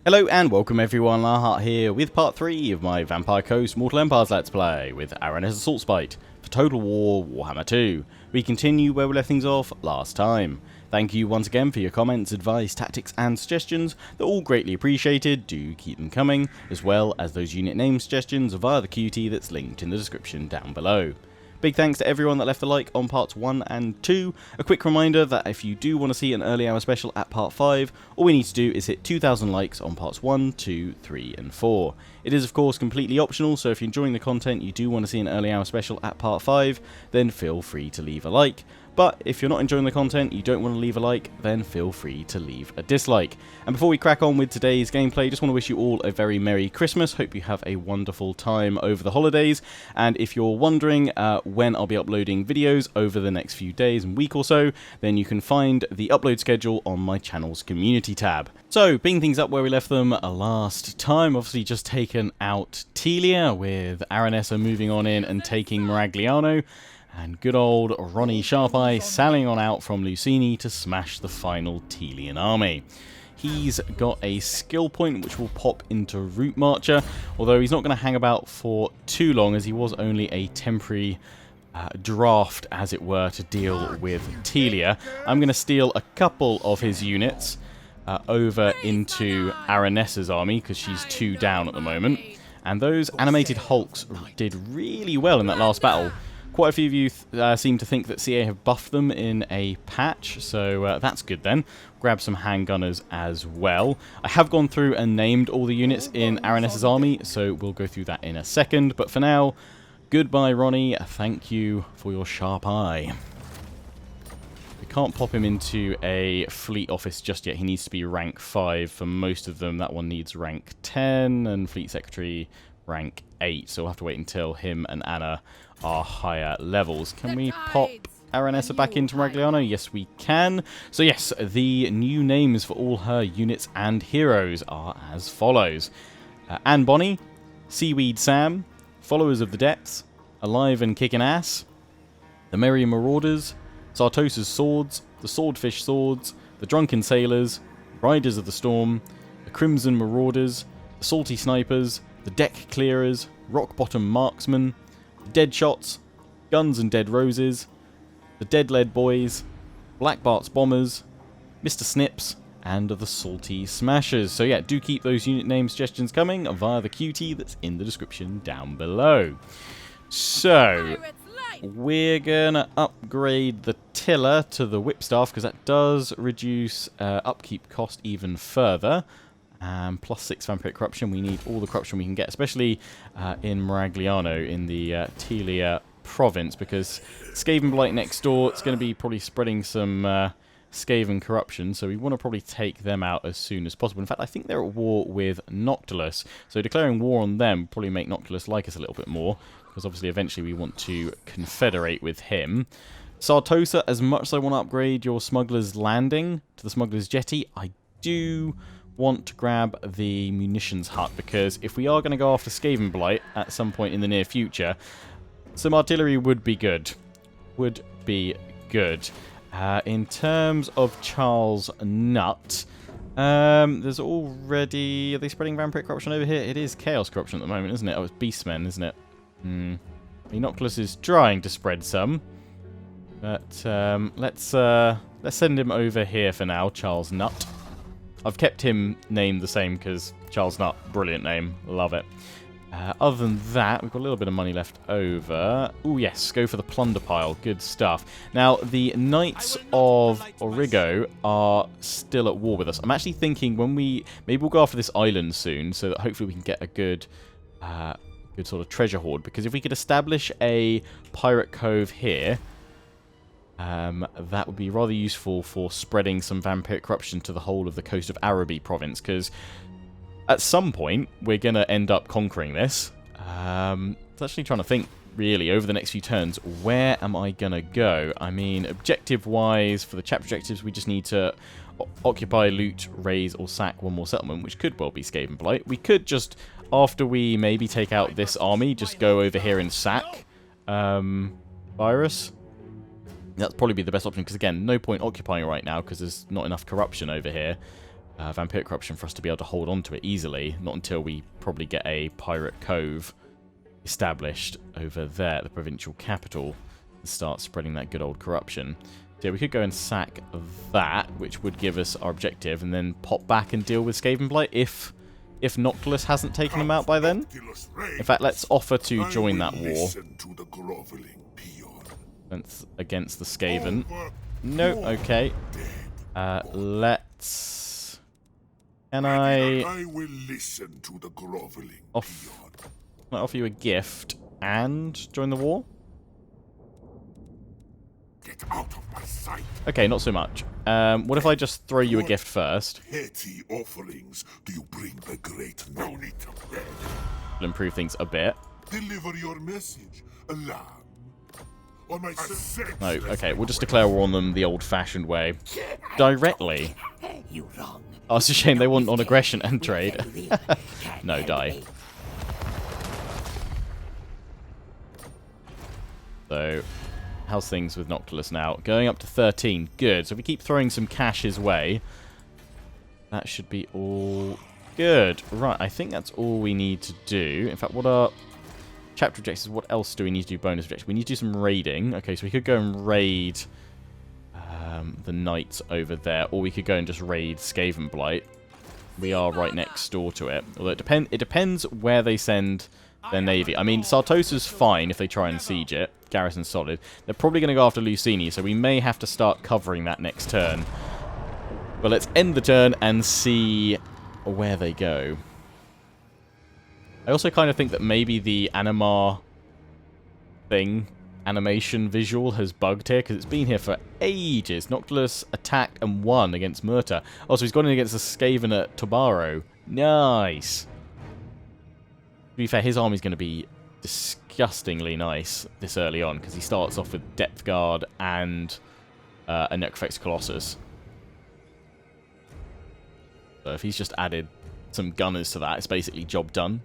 Hello and welcome everyone, Heart here with part 3 of my Vampire Coast Mortal Empires Let's Play with Aranessa Saltspite for Total War Warhammer 2. We continue where we left things off last time. Thank you once again for your comments, advice, tactics and suggestions. They're all greatly appreciated, do keep them coming, as well as those unit name suggestions via the QT that's linked in the description down below. Big thanks to everyone that left a like on parts 1 and 2. A quick reminder that if you do want to see an early hour special at part 5, all we need to do is hit 2,000 likes on parts 1, 2, 3 and 4. It is of course completely optional, so if you're enjoying the content you do want to see an early hour special at part 5, then feel free to leave a like. But if you're not enjoying the content, you don't want to leave a like, then feel free to leave a dislike. And before we crack on with today's gameplay, just want to wish you all a very Merry Christmas. Hope you have a wonderful time over the holidays. And if you're wondering when I'll be uploading videos over the next few days and week or so, then you can find the upload schedule on my channel's community tab. So, picking things up where we left them last time, obviously just taken out Telia, with Aranessa moving on in and taking Maragliano. And good old Ronnie Sharpeye sailing on out from Lucini to smash the final Telian army. He's got a skill point which will pop into Route Marcher, although he's not going to hang about for too long as he was only a temporary draft, as it were, to deal with Telia. I'm going to steal a couple of his units over into Aranessa's army because she's 2 down at the moment. And those animated hulks did really well in that last battle. Quite a few of you seem to think that CA have buffed them in a patch, so that's good then. Grab some handgunners as well. I have gone through and named all the units in Aranessa's army, so we'll go through that in a second. But for now, goodbye Ronnie, thank you for your sharp eye. We can't pop him into a fleet office just yet, he needs to be rank 5 for most of them. That one needs rank 10, and fleet secretary rank 8, so we'll have to wait until him and Anna are higher levels. Can we pop Aranessa back into Maragliano? Yes, we can. So yes, the new names for all her units and heroes are as follows. Anne Bonny, Seaweed Sam, Followers of the Depths, Alive and Kickin' Ass, the Merry Marauders, Sartosa's Swords, the Swordfish Swords, the Drunken Sailors, Riders of the Storm, the Crimson Marauders, the Salty Snipers, the Deck Clearers, Rock Bottom Marksmen, the Dead Shots, Guns and Dead Roses, the Dead Lead Boys, Black Bart's Bombers, Mr. Snips, and the Salty Smashers. So yeah, do keep those unit name suggestions coming via the QT that's in the description down below. So, we're gonna upgrade the Tiller to the Whipstaff because that does reduce upkeep cost even further. Plus 6 Vampiric Corruption. We need all the corruption we can get, especially in Maragliano in the Telia province, because Skaven Blight next door, it's going to be probably spreading some Skaven corruption, so we want to probably take them out as soon as possible. In fact, I think they're at war with Noctilus, so declaring war on them will probably make Noctilus like us a little bit more, because obviously eventually we want to confederate with him. Sartosa, as much as I want to upgrade your Smuggler's Landing to the Smuggler's Jetty, I do want to grab the munitions hut, because if we are going to go after Skaven Blight at some point in the near future, some artillery would be good. In terms of Charles Nutt, there's already... Are they spreading Vampiric Corruption over here? It is Chaos Corruption at the moment, isn't it? Oh, it's Beastmen, isn't it? Inoculus is trying to spread some. But let's send him over here for now, Charles Nutt. I've kept him named the same because Charles Nutt, brilliant name, love it. Other than that, we've got a little bit of money left over. Oh yes, go for the plunder pile, good stuff. Now, the Knights of Origo are still at war with us. I'm actually thinking maybe we'll go after this island soon, so that hopefully we can get a good sort of treasure hoard. Because if we could establish a pirate cove here, that would be rather useful for spreading some Vampiric Corruption to the whole of the coast of Araby province, because at some point we're going to end up conquering this. I'm actually trying to think, really, over the next few turns, where am I going to go? I mean, objective-wise, for the chapter objectives, we just need to occupy, loot, raise, or sack one more settlement, which could well be Skaven Blight. We could just, after we maybe take out this army, just go over here and sack Virus. That'd probably be the best option, because again, no point occupying right now because there's not enough corruption over here. Vampiric Corruption for us to be able to hold on to it easily. Not until we probably get a Pirate Cove established over there at the provincial capital and start spreading that good old corruption. So yeah, we could go and sack that, which would give us our objective, and then pop back and deal with Skaven Blight if Noctilus hasn't taken them out by then. In fact, let's offer to join that war against the Skaven. No, okay. Let's... Can I will listen to the groveling Can I offer you a gift and join the war? Get out of my sight. Okay, not so much. What if I just throw you a gift first? Petty offerings do you bring the great Noni to bed? It'll improve things a bit. Deliver your message, a lamb. No, okay, we'll just declare war on them the old-fashioned way. Directly. You wrong. Oh, it's a shame they want non-aggression and trade. No, die. So, how's things with Noctilus now? Going up to 13. Good. So if we keep throwing some cash his way, that should be all good. Right, I think that's all we need to do. In fact, what are chapter objectives? What else do we need to do bonus objectives? We need to do some raiding. Okay, so we could go and raid the knights over there, or we could go and just raid Skaven Blight. We are right next door to it. Although it depends where they send their navy. I mean, Sartosa's fine if they try and siege it. Garrison's solid. They're probably going to go after Lucini, so we may have to start covering that next turn. But let's end the turn and see where they go. I also kind of think that maybe the Animar thing, animation visual, has bugged here, because it's been here for ages. Noctilus attacked and won against Murta. Oh, so he's gone in against the Skaven at Tobaro. Nice. To be fair, his army's going to be disgustingly nice this early on, because he starts off with Depth Guard and a Necrofex Colossus. So if he's just added some gunners to that, it's basically job done.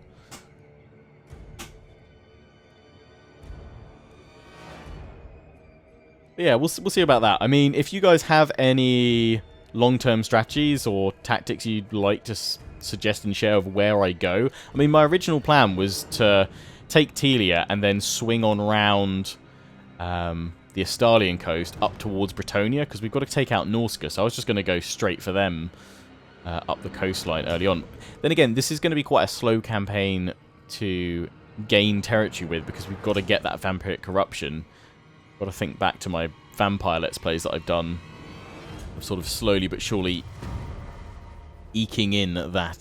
But yeah, we'll see about that. I mean, if you guys have any long-term strategies or tactics you'd like to suggest and share of where I go. I mean, my original plan was to take Telia and then swing on round the Astalian coast up towards Bretonnia, because we've got to take out Norska, so I was just going to go straight for them up the coastline early on. Then again, this is going to be quite a slow campaign to gain territory with, because we've got to get that vampiric corruption. Got to think back to my vampire Let's Plays that I've done, of sort of slowly but surely eking in that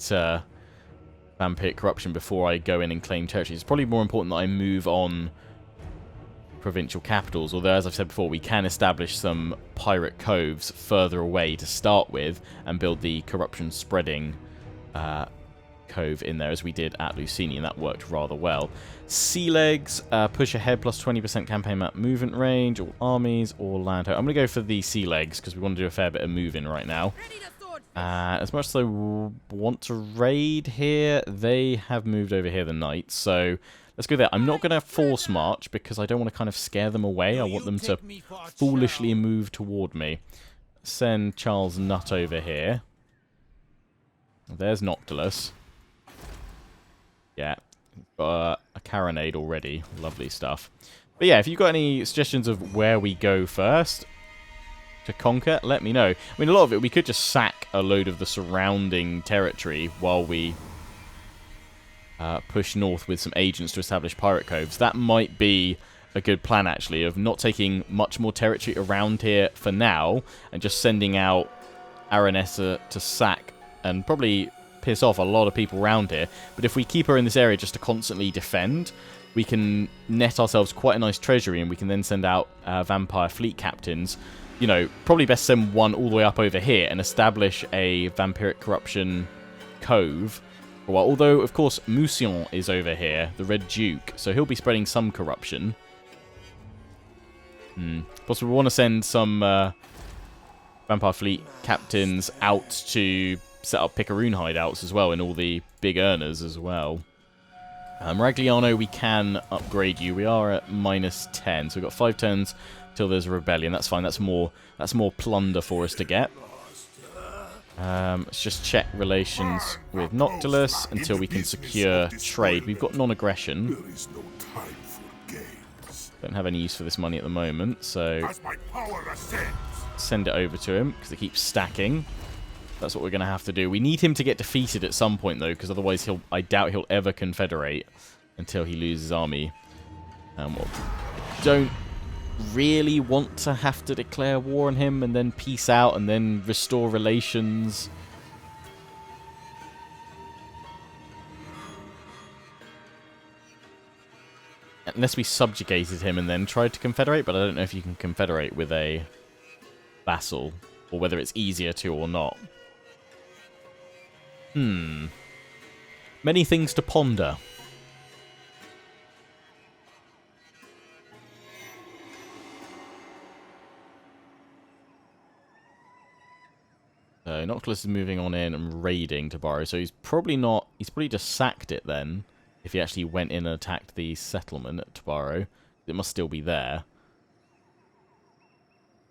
vampiric corruption before I go in and claim territory. It's probably more important that I move on provincial capitals, although, as I've said before, we can establish some pirate coves further away to start with and build the corruption spreading cove in there, as we did at Lucini, and that worked rather well. Sea Legs, push ahead, plus 20% campaign map movement range, all armies, or land. I'm going to go for the Sea Legs, because we want to do a fair bit of moving right now. As much as I want to raid here, they have moved over here, the knights, so let's go there. I'm not going to force march, because I don't want to kind of scare them away. I want them to foolishly move toward me. Send Charles Nutt over here. There's Noctilus. Yeah, got a carronade already. Lovely stuff. But yeah, if you've got any suggestions of where we go first to conquer, let me know. I mean, a lot of it, we could just sack a load of the surrounding territory while we push north with some agents to establish pirate coves. That might be a good plan, actually, of not taking much more territory around here for now and just sending out Aranessa to sack and probably piss off a lot of people around here. But if we keep her in this area just to constantly defend, we can net ourselves quite a nice treasury, and we can then send out vampire fleet captains. You know, probably best send one all the way up over here and establish a vampiric corruption cove. Well, although, of course, Moussion is over here, the Red Duke, so he'll be spreading some corruption. Plus, we want to send some vampire fleet captains out to set up Picaroon hideouts as well in all the big earners as well. Ragliano, we can upgrade you. We are at -10, so we've got 5 turns till there's a rebellion. That's fine. That's more plunder for us to get. Let's just check relations with Noctilus until we can secure trade. We've got non-aggression. There is no time for games. Don't have any use for this money at the moment, so As my power ascends, send it over to him, because it keeps stacking. That's what we're going to have to do. We need him to get defeated at some point, though, because otherwise I doubt he'll ever confederate until he loses army. Well, don't really want to have to declare war on him and then peace out and then restore relations. Unless we subjugated him and then tried to confederate, but I don't know if you can confederate with a vassal, or whether it's easier to or not. Many things to ponder. So Noctilus is moving on in and raiding Tabaro, so he's probably just sacked it then, if he actually went in and attacked the settlement at Tabaro. It must still be there.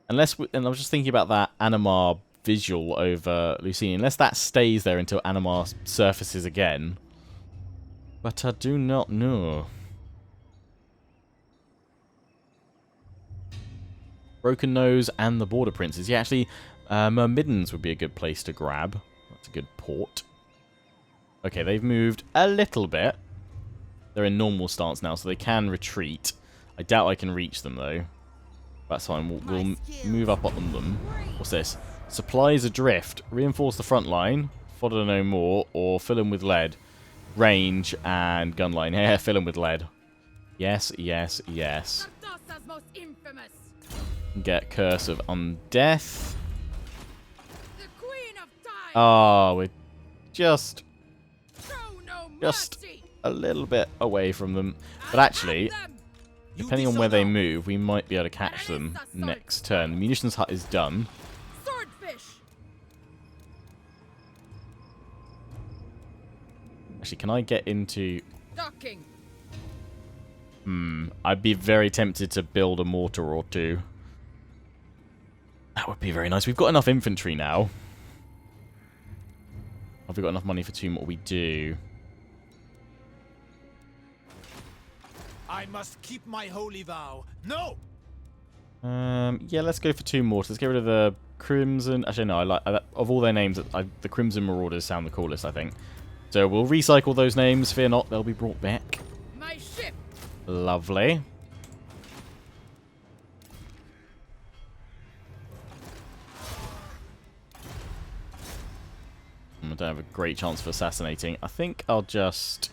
And I was just thinking about that Animar visual over Lucini, unless that stays there until Animar surfaces again. But I do not know. Broken Nose and the Border Princes. Yeah, actually, Myrmidons would be a good place to grab. That's a good port. Okay, they've moved a little bit. They're in normal stance now, so they can retreat. I doubt I can reach them, though. That's fine. We'll move up on them. What's this? Supplies adrift. Reinforce the front line. Fodder no more. Or fill them with lead. Range and gun line. Yeah, fill them with lead. Yes, yes, yes. Get Curse of Undeath. Oh, we're just a little bit away from them. But actually, depending on where they move, we might be able to catch them next turn. The munitions hut is done. Actually, can I get into... I'd be very tempted to build a mortar or two. That would be very nice. We've got enough infantry now. Have we got enough money for 2 more? We do. I must keep my holy vow. No! Yeah, let's go for 2 mortars. Let's get rid of the Crimson... Actually, no, of all their names, the Crimson Marauders sound the coolest, I think. So we'll recycle those names. Fear not, they'll be brought back. My ship. Lovely. I don't have a great chance for assassinating. I think I'll send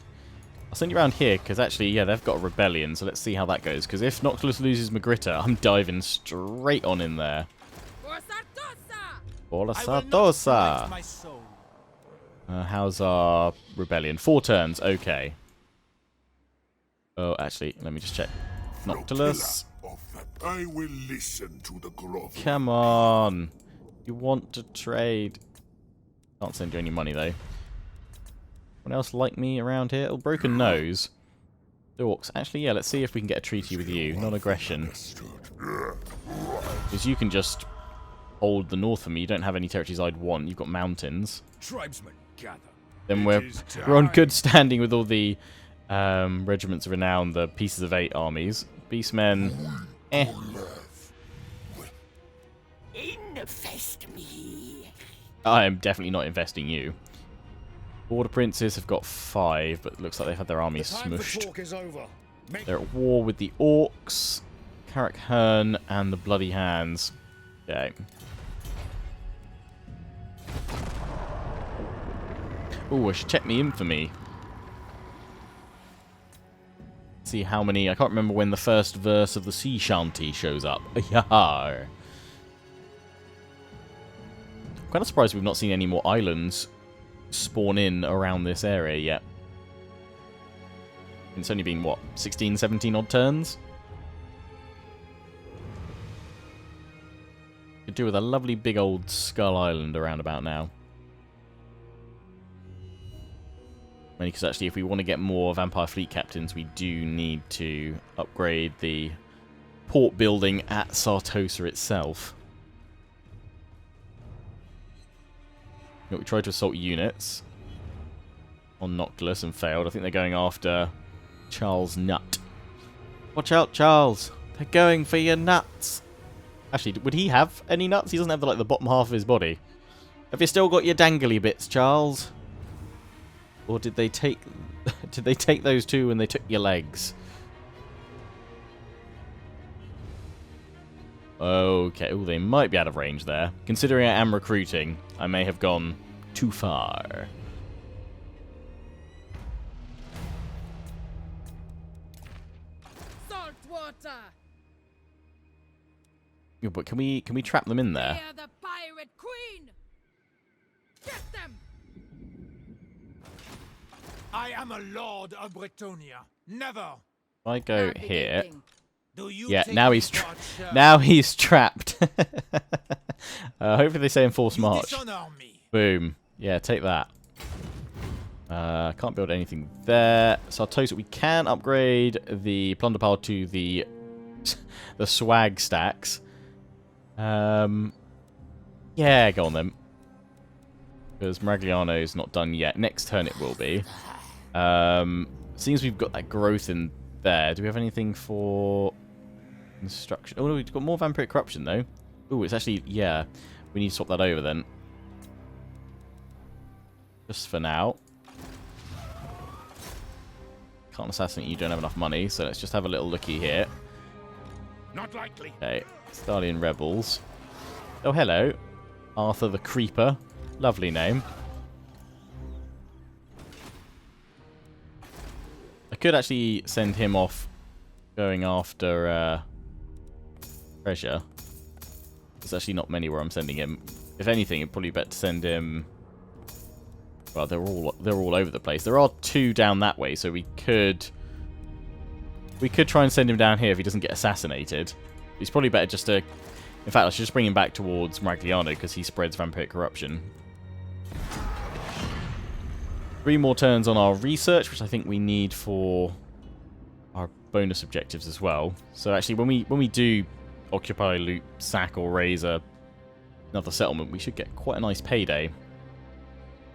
you around here, because actually, yeah, they've got a rebellion, so let's see how that goes. Because if Noctilus loses Magritta, I'm diving straight on in there. For la Sartosa! How's our rebellion? 4 turns, okay. Oh, actually, let me just check. Noctilus. I will listen to the grovel. Come on. You want to trade. Can't send you any money, though. Anyone else like me around here? Oh, Broken Nose. Orcs. Actually, yeah, let's see if we can get a treaty with you. Non-aggression. Because you can just hold the north for me. You don't have any territories I'd want. You've got mountains. Tribesmen, gather. Then we're on good standing with all the regiments of renown, the Pieces of 8 armies. Beastmen, Infest me. I am definitely not investing you. Border Princes have got 5, but it looks like they've had their armies smushed. They're at war with the Orcs, Carrick Hearn, and the Bloody Hands. Okay. Oh, I should check me infamy. See how many... I can't remember when the first verse of the sea shanty shows up. Yar. I'm kind of surprised we've not seen any more islands spawn in around this area yet. It's only been, what, 16, 17 odd turns? Could do with a lovely big old Skull Island around about now. Mainly because actually if we want to get more Vampire Fleet Captains, we do need to upgrade the port building at Sartosa itself. We tried to assault units on Noctilus and failed. I think they're going after Charles' nut. Watch out, Charles. They're going for your nuts. Actually, would he have any nuts? He doesn't have like the bottom half of his body. Have you still got your dangly bits, Charles? Or did they take did they take those too and they took your legs? Okay, oh, they might be out of range there. Considering I am recruiting, I may have gone too far. Salt water. Yeah, but can we trap them in there? They are the pirate queen. Get them. I am a lord of Bretonia. Never. If I go here. Navigating. Do you Yeah, think now you he's got, now he's trapped. Hopefully they say enforce you march. dishonor me. Boom. Yeah, take that. Can't build anything there. So I'll tell you what, we can upgrade the plunder pile to the the swag stacks. Yeah, go on then. Because Maragliano's not done yet. Next turn it will be. Seeing as we've got that growth in there, do we have anything for construction? Oh no, we've got more vampiric corruption though. Oh, it's actually, yeah, we need to swap that over then. Just for now. Can't assassinate you, don't have enough money, so let's just have a little looky here. Not likely. Okay, Stalian Rebels. Oh, hello. Arthur the Creeper. Lovely name. I could actually send him off going after treasure. There's actually not many where I'm sending him. If anything, it'd probably be better to send him. Well, they're all over the place. There are two down that way, so we could try and send him down here if he doesn't get assassinated. He's probably better just to. In fact, I should just bring him back towards Maragliano because he spreads vampiric corruption. 3 more turns on our research, which I think we need for our bonus objectives as well. So actually, when we do occupy, loot, sack, or raise another settlement, we should get quite a nice payday.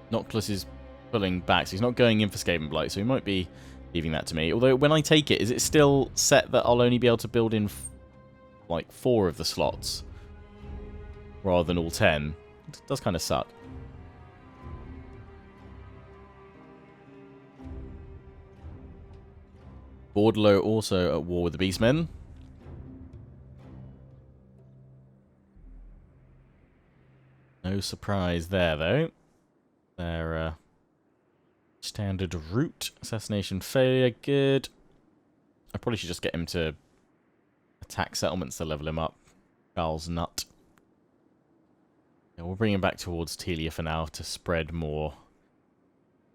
Noctilus is pulling back, so he's not going in for Skaven Blight, so he might be leaving that to me. Although, when I take it, is it still set that I'll only be able to build in like 4 of the slots rather than all 10? It does kind of suck. Bordello also at war with the Beastmen. No surprise there, though. Their standard route. Assassination failure, good. I probably should just get him to attack settlements to level him up. Charles Nut. Yeah, we'll bring him back towards Telia for now to spread more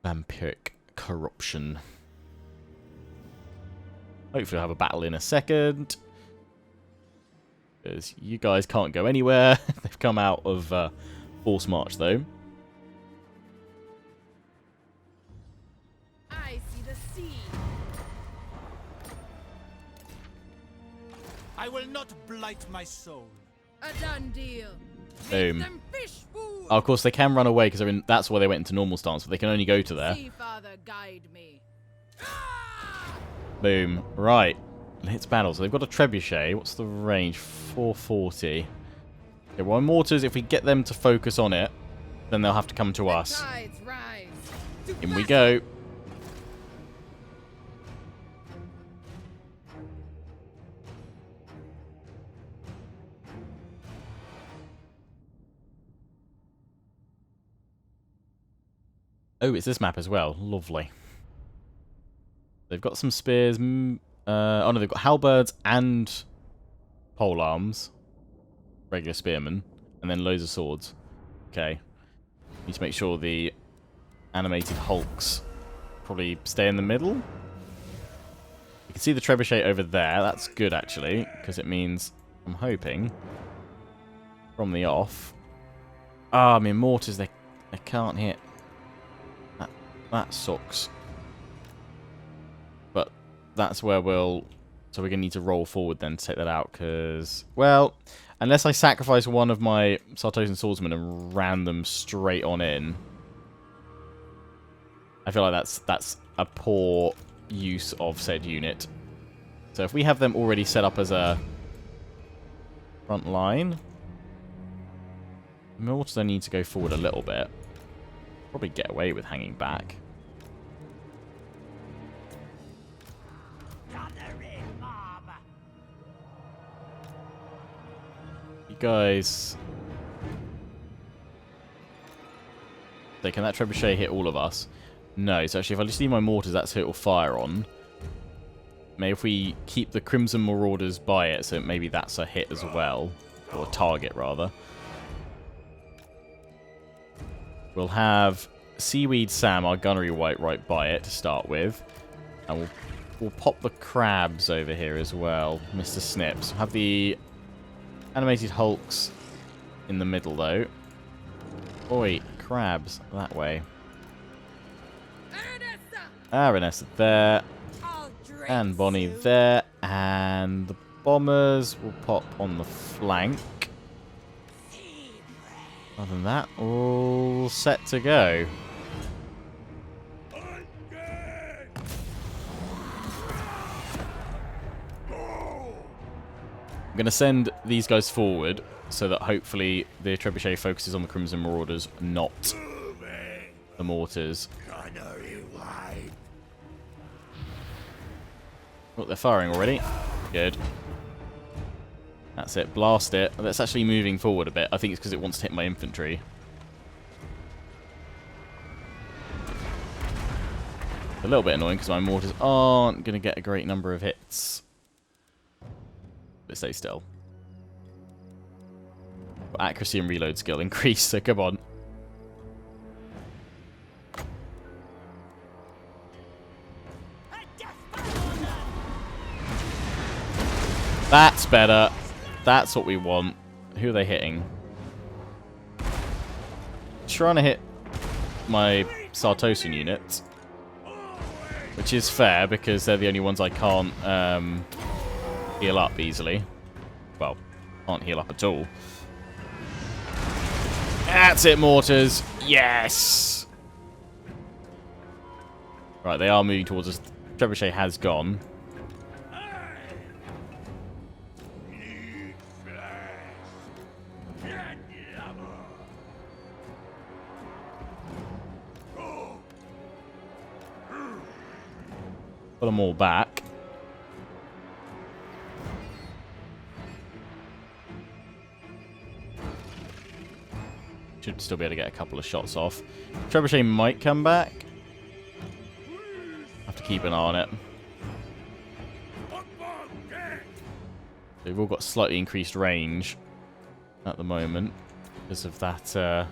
vampiric corruption. Hopefully I'll have a battle in a second. Because you guys can't go anywhere. They've come out of force march, though. I see the sea. I will not blight my soul. A done deal. Boom. Make them fish food. Oh, of course, they can run away because that's why they went into normal stance, but they can only go to there. Sea Father, guide me. Boom. Right. Let's battle. So they've got a trebuchet. What's the range? 440. Okay, well, mortars, if we get them to focus on it, then they'll have to come to us. Tides rise. To In we battle. go. Oh, it's this map as well. Lovely. They've got some spears. Oh no, they've got halberds and polearms. Regular spearmen. And then loads of swords. Okay. Need to make sure the animated hulks probably stay in the middle. You can see the trebuchet over there. That's good, actually, because it means, I'm hoping, from the off. Ah, I mean, mortars, they can't hit. That sucks. But that's where we'll... So we're going to need to roll forward then to take that out, because... Well, Unless I sacrifice one of my Sartosan swordsmen and ran them straight on in. I feel like that's a poor use of said unit. So if we have them already set up as a front line, mortars I need to go forward a little bit. Probably get away with hanging back. You guys... Can that trebuchet hit all of us? No, so actually if I just leave my mortars, that's who it will fire on. Maybe if we keep the Crimson Marauders by it, so maybe that's a hit as well. Or a target, rather. We'll have Seaweed Sam, our gunnery wight, right by it to start with. And we'll pop the crabs over here as well. Mr. Snips. We'll have the animated hulks in the middle, though. Oi, crabs. That way. Aranessa there. And Bonnie there. And the bombers will pop on the flank. Other than that, all set to go. I'm going to send these guys forward so that hopefully the trebuchet focuses on the Crimson Marauders, not the mortars. Oh, they're firing already. Good. That's it. Blast it. That's actually moving forward a bit. I think it's because it wants to hit my infantry. A little bit annoying because my mortars aren't going to get a great number of hits. But stay still. But accuracy and reload skill increase, so come on. That's better. That's what we want. Who are they hitting? Trying to hit my Sartosan units. Which is fair, because they're the only ones I can't heal up easily. Well, can't heal up at all. That's it, mortars. Yes! Right, they are moving towards us. Trebuchet has gone. Put them all back. Should still be able to get a couple of shots off. Trebuchet might come back. Have to keep an eye on it. They've all got slightly increased range at the moment because of that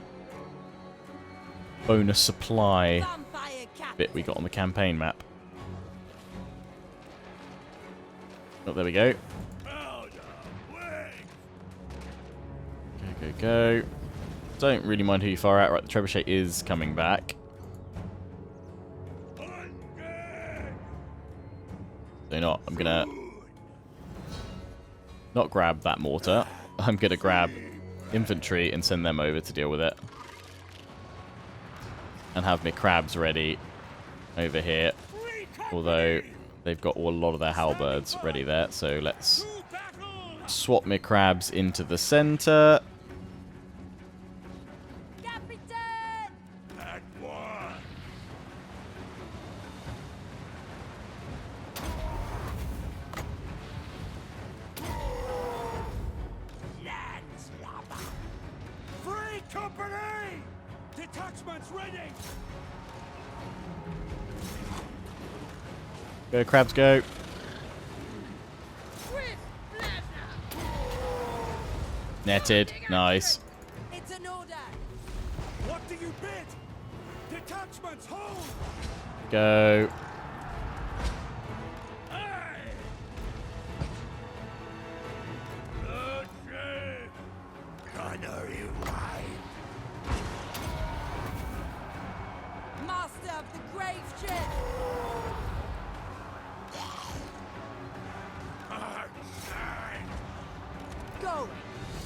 bonus supply bit we got on the campaign map. Oh, there we go. Go, go, go. Don't really mind who you fire at. Right, the trebuchet is coming back. So not, I'm gonna not grab that mortar. I'm gonna grab infantry and send them over to deal with it. And have my crabs ready over here. Although they've got a lot of their halberds ready there, so let's swap my crabs into the center. Free company! Detachments ready! Go, crabs, go. Netted. Nice. It's an order. What do you bid? Detachments hold! Go. Master of the grave ship. Go.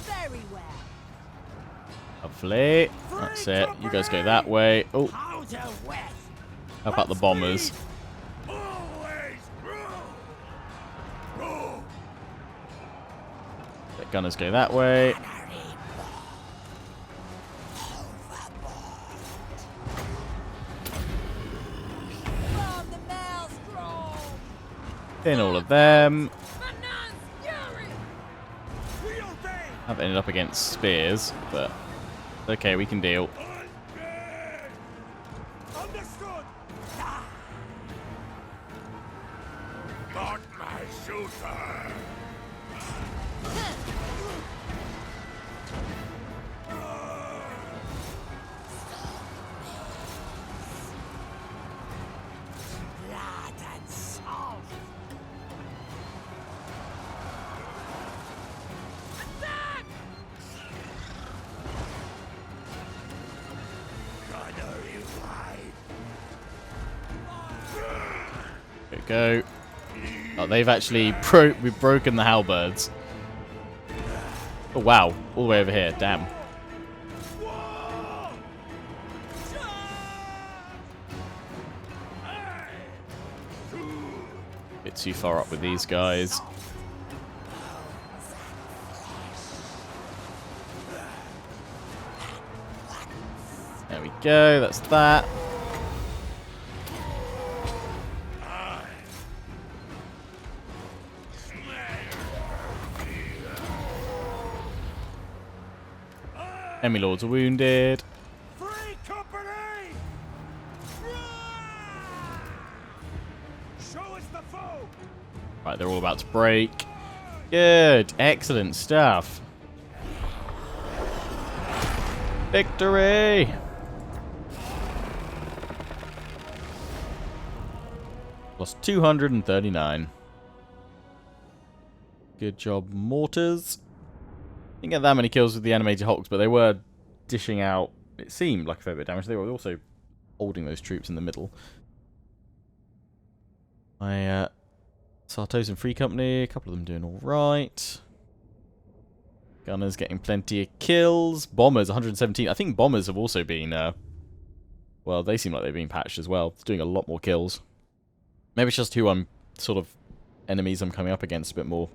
Very well. Lovely. That's it. You guys go that way. Oh, Powder wet. how about the bombers? Always roll. The gunners go that way. From the maelstrom. In all of them. Manan's fury. We obey. I've ended up against spears, but okay, we can deal. Understood. Not my shooter. Blood and salt. Attack! Gunnery There we go. Oh, they've actually we've broken the halberds. Oh wow, all the way over here. Damn. Bit too far up with these guys. There we go. That's that. Enemy lords are wounded. Free company. Show us the foe. Right, they're all about to break. Good. Excellent stuff. Victory! Lost 239. Good job, mortars. Didn't get that many kills with the animated hulks, but they were dishing out, it seemed like a fair bit of damage. They were also holding those troops in the middle. My Sartos and Free Company, a couple of them doing alright. Gunners getting plenty of kills. Bombers, 117. I think bombers have also been, well, they seem like they've been patched as well. It's doing a lot more kills. Maybe it's just who I'm, sort of, enemies I'm coming up against a bit more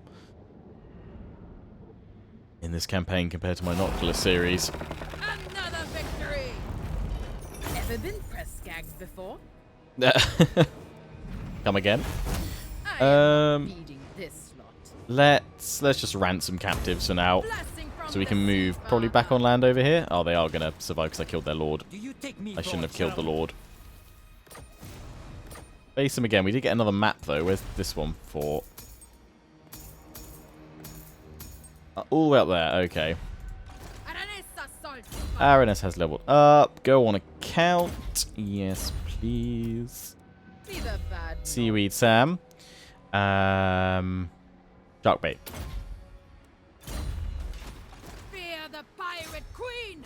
in this campaign compared to my Noctilus series. Another victory. Ever been press gagged before? Come again. I am not feeding this lot. Let's just ransom captives for now, Blessing from so we can the move sea, probably back Father. on land over here. Oh, they are gonna survive because I killed their lord. Do you take me I shouldn't have killed the Lord. lord. Face them again. We did get another map though. Where's this one for? All the way up there. Okay. Aranessa Saltspite. Aranessa has leveled up. Go on account. Yes, please. Be the bad Seaweed Sam. Sharkbait. Fear the pirate queen.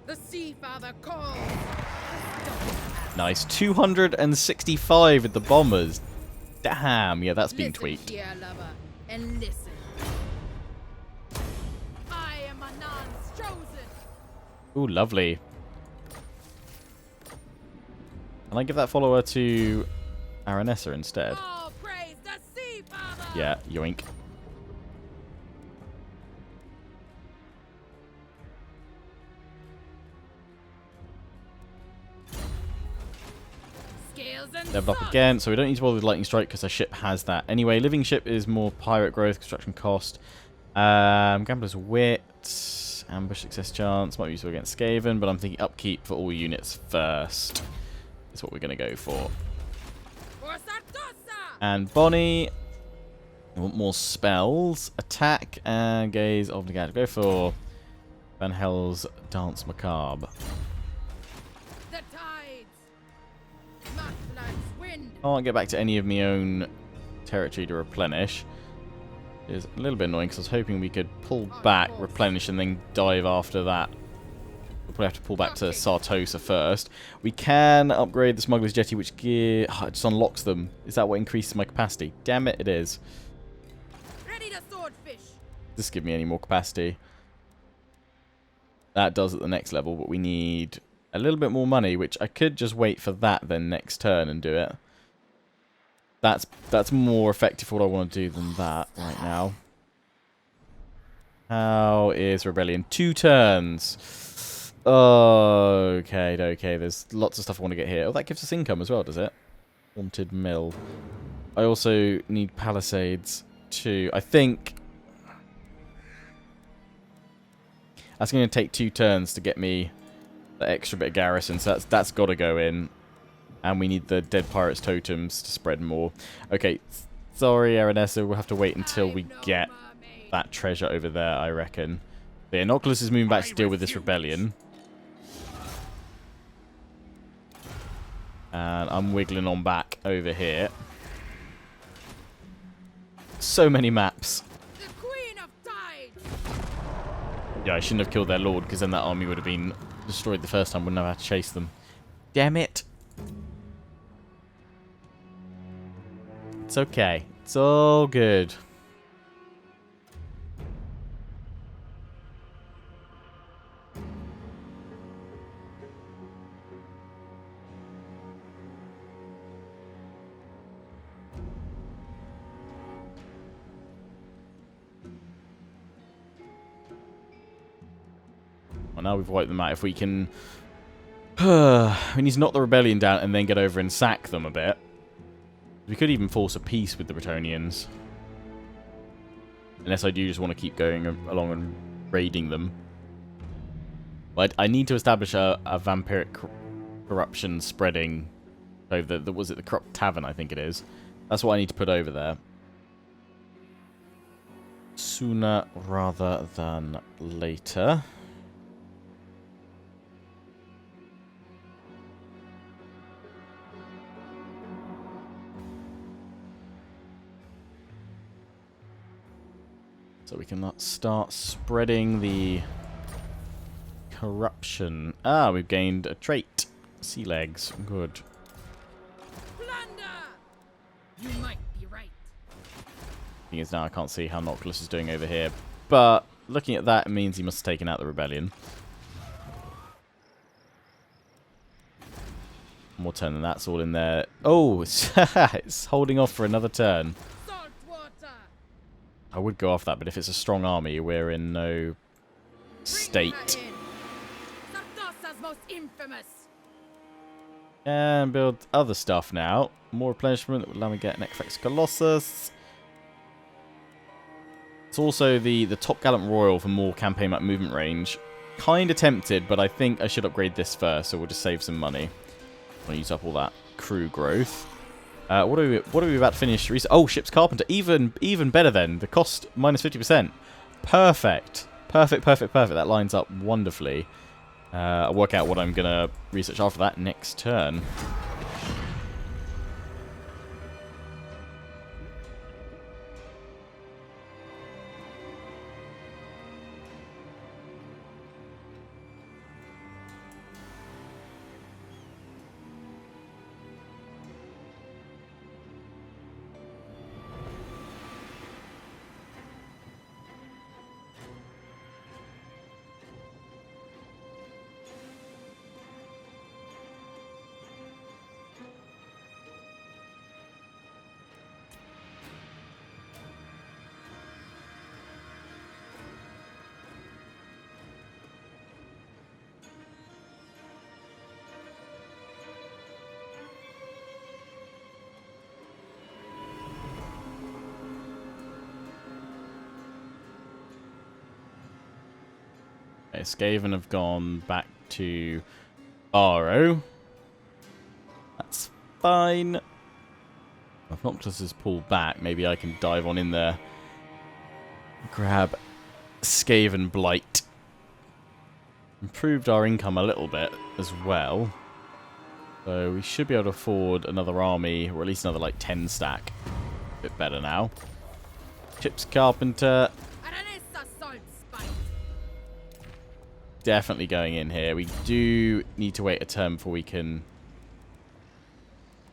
The Sea Father calls. Nice. 265 with the bombers. Damn. Yeah, that's been Listen tweaked. here, lover, and listen. I am Manan's chosen. Ooh, lovely. Can I give that follower to Aranessa instead? All praise the Sea Father. Yeah, yoink. Scales and Leveled up sun. again, so we don't need to bother with Lightning Strike because our ship has that. Anyway, Living Ship is more pirate growth, construction cost. Gambler's Wit, ambush success chance, might be useful against Skaven, but I'm thinking upkeep for all units first. That's what we're going to go for. For Sartosa. And Bonnie, I want more spells. Attack and Gaze of Nagad. Go for Van Hell's Dance Macabre. The tides. Mudfloods wind. I can't get back to any of my own territory to replenish. It's a little bit annoying because I was hoping we could pull back, replenish, and then dive after that. We'll probably have to pull back to Sartosa first. We can upgrade the Smuggler's Jetty, which it just unlocks them. Is that what increases my capacity? Damn it, it is. Ready need a swordfish. Does this give me any more capacity? That does at the next level, but we need a little bit more money, which I could just wait for that then next turn and do it. That's more effective for what I want to do than that right now. How is Rebellion? 2 turns. Okay. There's lots of stuff I want to get here. Oh, that gives us income as well, does it? Haunted Mill. I also need Palisades too. I think that's going to take 2 turns to get me the extra bit of garrison, so that's got to go in. And we need the Dead Pirates totems to spread more. Okay, sorry, Aranessa, we'll have to wait until we get that treasure over there, I reckon. But yeah, Noctilus is moving back to deal with this rebellion. And I'm wiggling on back over here. So many maps. The Queen of Tides. Yeah, I shouldn't have killed their lord, because then that army would have been destroyed the first time. Wouldn't have had to chase them. Damn it. It's okay. It's all good. Well, now we've wiped them out. If we can... we need to knock the rebellion down and then get over and sack them a bit. We could even force a peace with the Bretonnians. Unless I do just want to keep going along and raiding them. But I need to establish a vampiric corruption spreading over the... Was it the Corrupt Tavern, I think it is. That's what I need to put over there. Sooner rather than later. So we can start spreading the corruption. Ah, we've gained a trait. Sea legs. Good. Plunder. You might be right. Thing is, now I can't see how Noctilus is doing over here. But looking at that, it means he must have taken out the rebellion. One more turn, and that's all in there. Oh, it's holding off for another turn. Salt water. I would go off that, but if it's a strong army, we're in no state. Sardosa's most infamous. And build other stuff now. More replenishment that will allow me to get an Equex Colossus. It's also the Top Gallant Royal for more campaign map movement range. Kind of tempted, but I think I should upgrade this first, so we'll just save some money. I'm going to use up all that crew growth. What are we about to finish? Oh, Ship's Carpenter. Even better then. The cost minus 50%. Perfect. Perfect. That lines up wonderfully. I'll work out what I'm going to research after that next turn. Okay, Skaven have gone back to Barrow. That's fine. If Noctilus is pulled back, maybe I can dive on in there. Grab Skaven Blight. Improved our income a little bit as well. So we should be able to afford another army, or at least another like 10 stack. A bit better now. Ship's Carpenter. Aranessa Saltspite. Definitely going in here. We do need to wait a turn before we can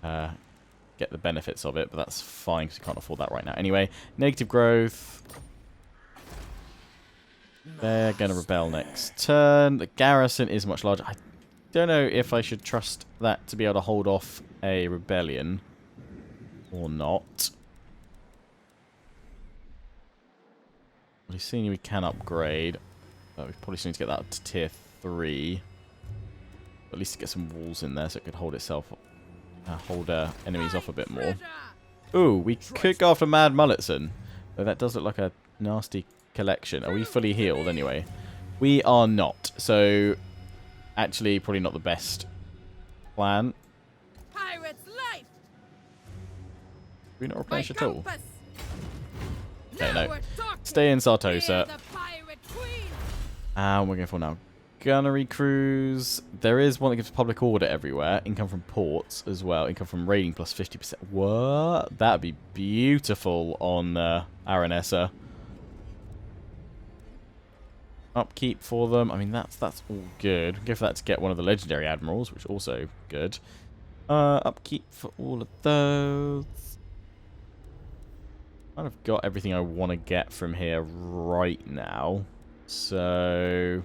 get get the benefits of it, but that's fine because we can't afford that right now. Anyway, negative growth. They're going to rebel next turn. The garrison is much larger. I don't know if I should trust that to be able to hold off a rebellion or not. We've seen we can upgrade. But we probably still need to get that up to tier 3. At least to get some walls in there so it could hold itself, hold enemies off a bit more. Ooh, we could go after Mad Mulletson. Though that does look like a nasty collection. Are we fully healed anyway? We are not. So, actually, probably not the best plan. Pirate's life. Do we not replenish at all? Compass. Okay, Now no. we're talking. Stay in We're Sartosa. the pirate queen. And we're going for now. Gunnery Crews. There is one that gives public order everywhere. Income from ports as well. Income from raiding plus 50%. What? That'd be beautiful on Aranessa. Upkeep for them. I mean, that's all good. Go for that to get one of the legendary admirals, which is also good. Upkeep for all of those. Kind of got everything I want to get from here right now. So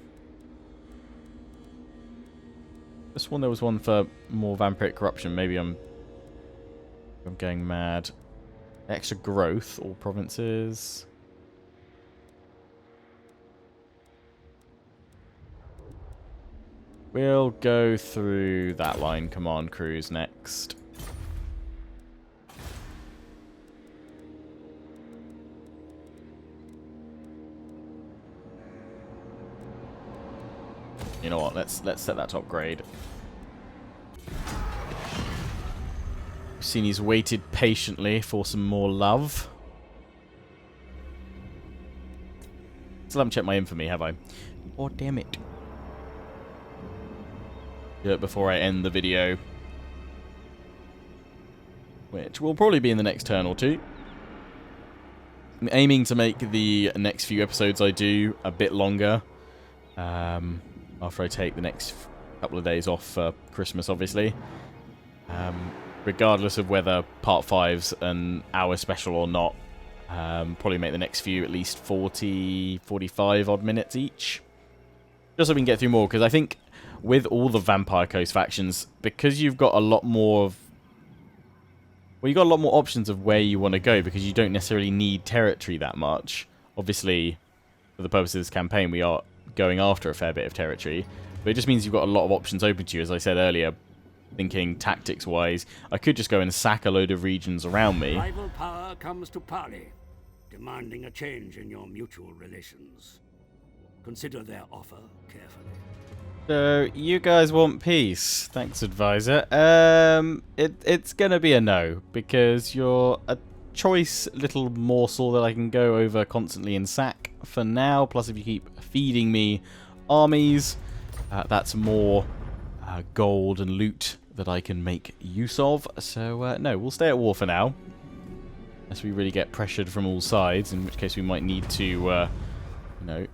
this one, there was one for more vampiric corruption. Maybe I'm going mad. Extra growth, all provinces. We'll go through that line. Command crews next. You know what? Let's set that to upgrade. We've seen he's waited patiently for some more love. Still haven't checked my infamy, have I? Oh, damn it. Do it before I end the video. Which will probably be in the next turn or two. I'm aiming to make the next few episodes I do a bit longer. After I take the next couple of days off for Christmas, obviously. Regardless of whether part 5's an hour special or not. Probably make the next few at least 40, 45 odd minutes each. Just so we can get through more, because I think with all the Vampire Coast factions, because you've got a lot more of... Well, you've got a lot more options of where you want to go, because you don't necessarily need territory that much. Obviously, for the purposes of this campaign, we are going after a fair bit of territory. But it just means you've got a lot of options open to you, as I said earlier. Thinking tactics-wise, I could just go and sack a load of regions around me. Rival power comes to parley, demanding a change in your mutual relations. Consider their offer carefully. So, you guys want peace. Thanks, advisor. It's gonna be a no, because you're a choice little morsel that I can go over constantly and sack for now. Plus, if you keep feeding me armies, that's more gold and loot that I can make use of. So, no, we'll stay at war for now. Unless we really get pressured from all sides, in which case we might need to, you know,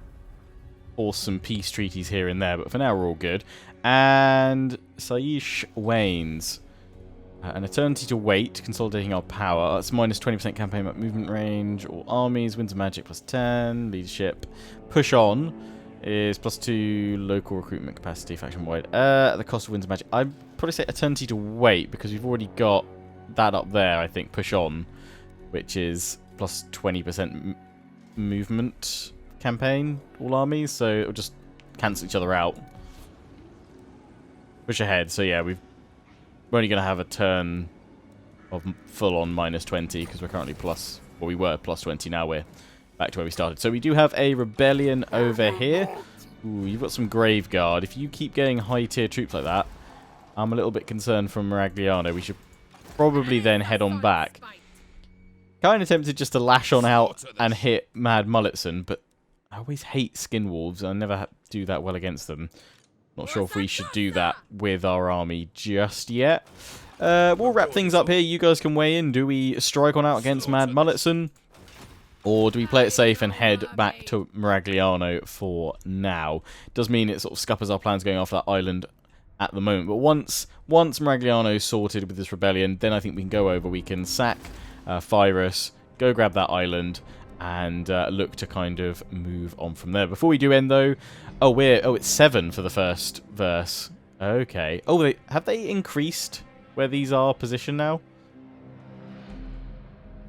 force some peace treaties here and there. But for now, we're all good. And Saish wanes. An eternity to wait, consolidating our power. That's minus 20% campaign movement range. All armies, winds of magic plus 10. Leadership. Push on is plus 2 local recruitment capacity faction wide. The cost of winds of magic. I'd probably say eternity to wait, because we've already got that up there, I think. Push on, which is plus 20% movement campaign, all armies, so it'll just cancel each other out. Push ahead, so yeah, we're only going to have a turn of full-on minus 20, because we're currently plus, well, we were plus 20, now we're back to where we started. So we do have a rebellion over here. Ooh, you've got some Grave Guard. If you keep getting high-tier troops like that, I'm a little bit concerned from Miragliano. We should probably then head on back. Kind of tempted just to lash on out and hit Mad Mulletson, but I always hate skin wolves. I never do that well against them. Not sure if we should do that with our army just yet. We'll wrap things up here. You guys can weigh in. Do we strike on out against Mad Mulletson? Or do we play it safe and head back to Miragliano for now? Does mean it sort of scuppers our plans going off that island at the moment. But once Maragliano's sorted with this rebellion, then I think we can go over. We can sack Pyrrhus, go grab that island, and look to kind of move on from there. Before we do end, though, it's 7 for the first verse. Okay. Oh, have they increased where these are positioned now?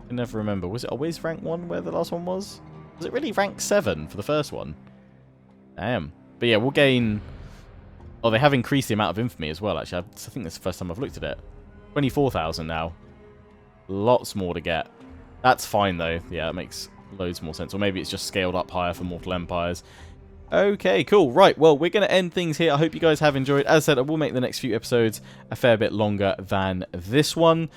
I can never remember. Was it always rank 1 where the last one was? Was it really rank 7 for the first one? Damn. But yeah, we'll gain... Oh, they have increased the amount of infamy as well, actually. I think that's the first time I've looked at it. 24,000 now. Lots more to get. That's fine, though. Yeah, it makes loads more sense. Or maybe it's just scaled up higher for Mortal Empires. Okay, cool. Right, well, we're going to end things here. I hope you guys have enjoyed. As I said, I will make the next few episodes a fair bit longer than this one,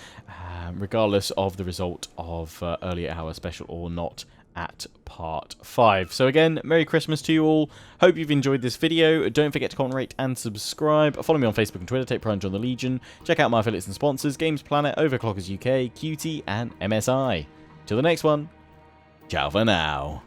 regardless of the result of earlier hour special or not at part 5. So again, Merry Christmas to you all. Hope you've enjoyed this video. Don't forget to comment, rate, and subscribe. Follow me on Facebook and Twitter. Take pride on the Legion. Check out my affiliates and sponsors, Games Planet, Overclockers UK, QT, and MSI. Till the next one, ciao for now.